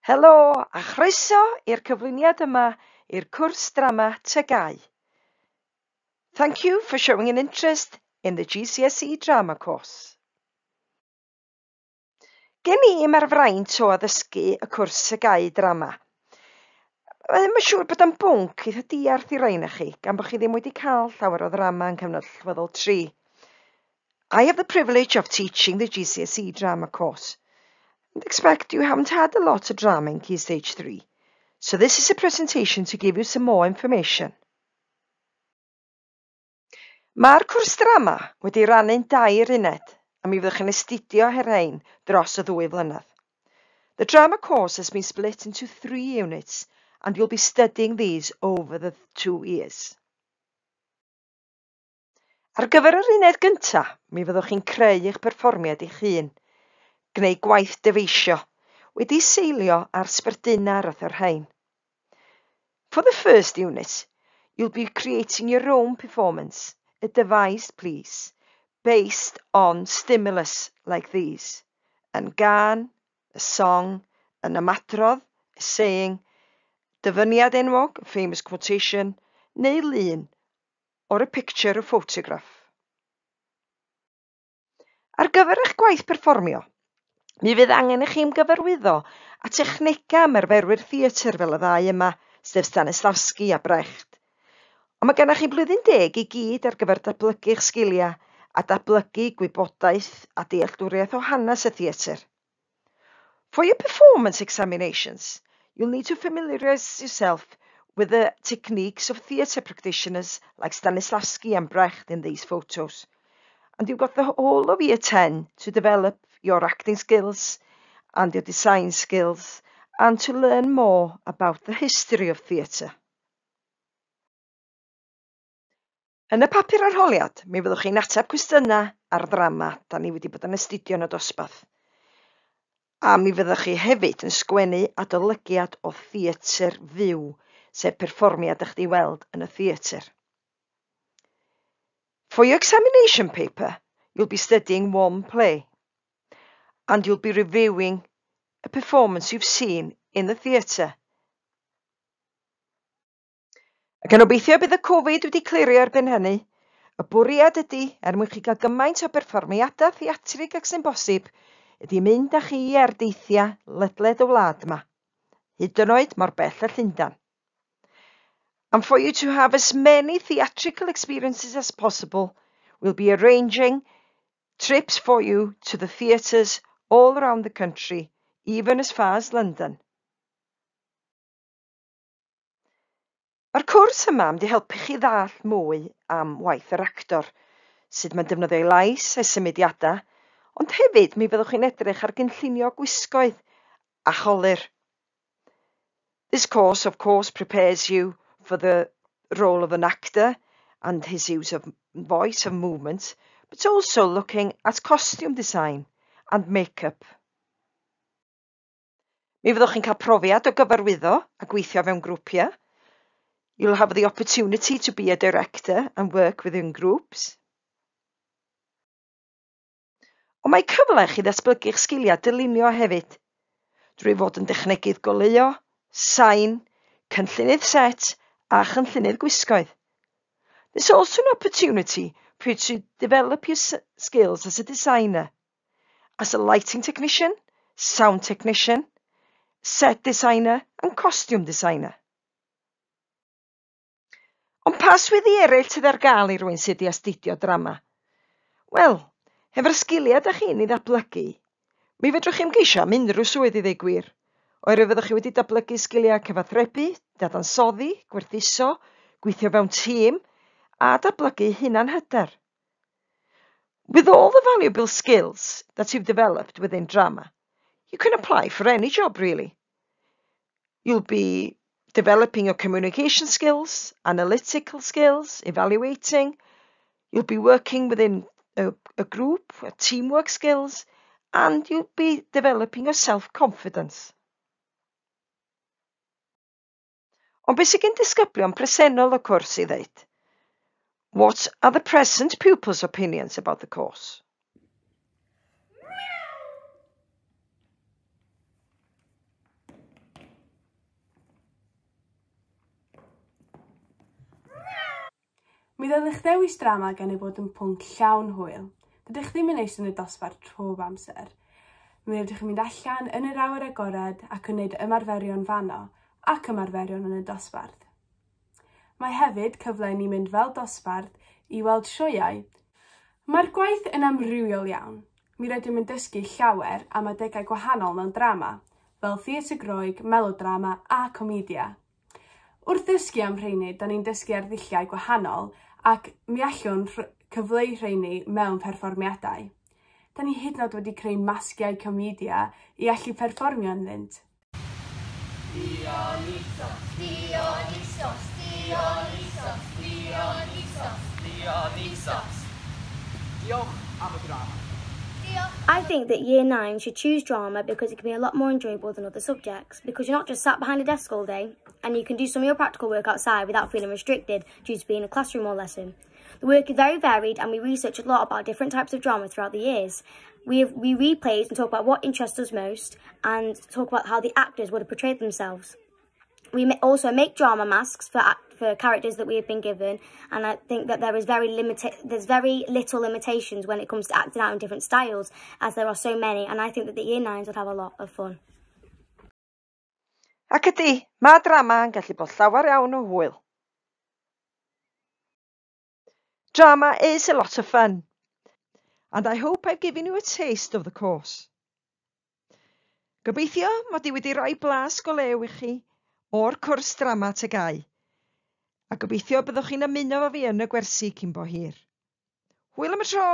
Helo a chroeso i'r cyflwyniad yma i'r cwrs drama TGAU. Thank you for showing an interest in the GCSE drama course. Gen i mae'r fraint o addysgu y cwrs TGAU drama. Mae'n siŵr bod yn bwnc eitha diarth i rain chi, gan bod chi ddim wedi cael llawer o ddrama yn cyfnod allweddol 3. I have the privilege of teaching the GCSE drama course. And expect you haven't had a lot of drama in Key Stage 3. So this is a presentation to give you some more information. Mae'r cwrs drama wedi rannu'n 2 uned a mi fyddwch yn astudio her rhain dros y 2 flynedd. The drama course has been split into 3 units and you'll be studying these over the 2 years. Ar gyfer yr uned gyntaf, mi fyddwch chi'n creu eich perfformiad eich hun, gwneud gwaith dyfeisio, wedi seilio ar sbarduna wrth yr rhain. For the first unit, you'll be creating your own performance, a device, please, based on stimulus like these. Yn gân, a song, an ymadrodd, a saying, dyfyniad enwog, a famous quotation, neu lun, or a picture or photograph. Ar gyfer eich gwaith perfformio, mi fydd angen i chi ymgyfarwyddo a technegau ymarferwyr theatr fel y 2 yma, sef Stanislavski a Brecht. Ond mae gennych chi blwyddyn 10 i gyd ar gyfer datblygu eich sgiliau a datblygu gwybodaeth a dealltwriaeth o hanes y theatr. For your performance examinations, you'll need to familiarise yourself with the techniques of theatre practitioners like Stanislavski and Brecht in these photos. And you've got the whole of year 10 to develop your acting skills and your design skills and to learn more about the history of theatre. Yn y papur arholiad, mi fyddwch chi'n ateb cwestiynau ar ddrama da ni wedi bod yn astudio yn y dosbarth. A mi fyddwch chi hefyd yn sgwennu adolygiad o theatr fyw, sef perfformiad ych di weld yn y theatr. For your examination paper, you'll be studying one play, and you'll be reviewing a performance you've seen in the theatre. Ac yn obeithio bydd y Covid wedi clirio erbyn hynny, y bwriad ydy mwyn chi gael gymaint o berfformiadau theatrig ac sy'n bosib, ydy mynd â chi ar deithiau ledled y wlad yma, hyd yn oed mor bell a Llundain. And for you to have as many theatrical experiences as possible, we'll be arranging trips for you to the theatres all around the country, even as far as London. Mae'r cwrs yma wedi helpu chi ddall mwy am waith yr actor, sut mae'n defnyddio ei lais a symudiadau, ond hefyd mi fyddwch chi'n edrych ar gynllunio gwisgoedd a cholir. This course, of course, prepares you for the role of an actor and his use of voice and movement, but also looking at costume design and make-up. Mi fyddwch chi'n cael profiad o gyfarwyddo a gweithio fewn grwpiau. You'll have the opportunity to be a director and work within groups. Ond mae cyfle chi ddatblygu eich sgiliau dylunio hefyd, drwy fod yn dechnegydd goleuo, sain, cynllunydd set a chynllunydd gwisgoedd. There's also an opportunity for you to develop your skills as a designer, as a lighting technician, sound technician, set designer and costume designer. Ond pa swyddi eraill sydd ar gael i rywun sydd wedi astudio drama? Wel, hefo'r sgiliau ydych chi'n ei ddatblygu, mi fedrwch chi'n geisio am unrhyw swydd i ddweud gwir, oherwydd fyddwch chi wedi datblygu sgiliau cyfathrebu, dadansoddi, gwerthuso, gweithio fewn tîm a datblygu hunanhyder. With all the valuable skills that you've developed within drama, you can apply for any job really. You'll be developing your communication skills, analytical skills, evaluating. You'll be working within a group, teamwork skills, and you'll be developing your self-confidence. Ond beth sy'n disgyblion presennol y cwrs i ddeud? What are the present pupils' opinions about the course? Mi ddylech ddewis drama gan ei bod yn pwnc llawn hwyl. Dydych ddim yn eistedd yn y dosbarth trwy'r amser. Mi ydych chi'n mynd allan yn yr awyr agored ac yn gwneud ymarferion fanno ac ymarferion yn y dosbarth. Mae hefyd cyfle i ni mynd fel dosbarth i weld sioeau. Mae'r gwaith yn amrywiol iawn. Mi rydym yn dysgu llawer am adegau gwahanol mewn drama, fel theatr Groeg, melodrama a comedia. Wrth ddysgu am rheini, da ni'n dysgu ar ddilliau gwahanol ac mi allwn cyfleu rheini mewn perfformiadau. Da ni hyd yn oed wedi creu masgiau comedia i allu perfformio ynddynt. Dionysos, Dionysos, Dionysos, Dionysos, Dionysos. Diolch am y drama. I think that Year 9 should choose drama because it can be a lot more enjoyable than other subjects, because you're not just sat behind a desk all day, and you can do some of your practical work outside without feeling restricted due to being in a classroom or lesson. The work is very varied, and we research a lot about different types of drama throughout the years. We read plays and talk about what interests us most, and talk about how the actors would have portrayed themselves. We also make drama masks for characters that we have been given, and I think that there's very little limitations when it comes to acting out in different styles, as there are so many, and I think that the Year 9s would have a lot of fun. Ac ydy, mae drama yn gallu bod llawer iawn o hwyl. Drama is a lot of fun, and I hope I've given you a taste of the course. Gobeithio mod i wedi rhoi blas go lew i chi o'r cwrs drama Tygau, a gobeithio byddwch chi'n ymuno efo fi yn y gwersi cyn bo hir. Hwyl am y tro!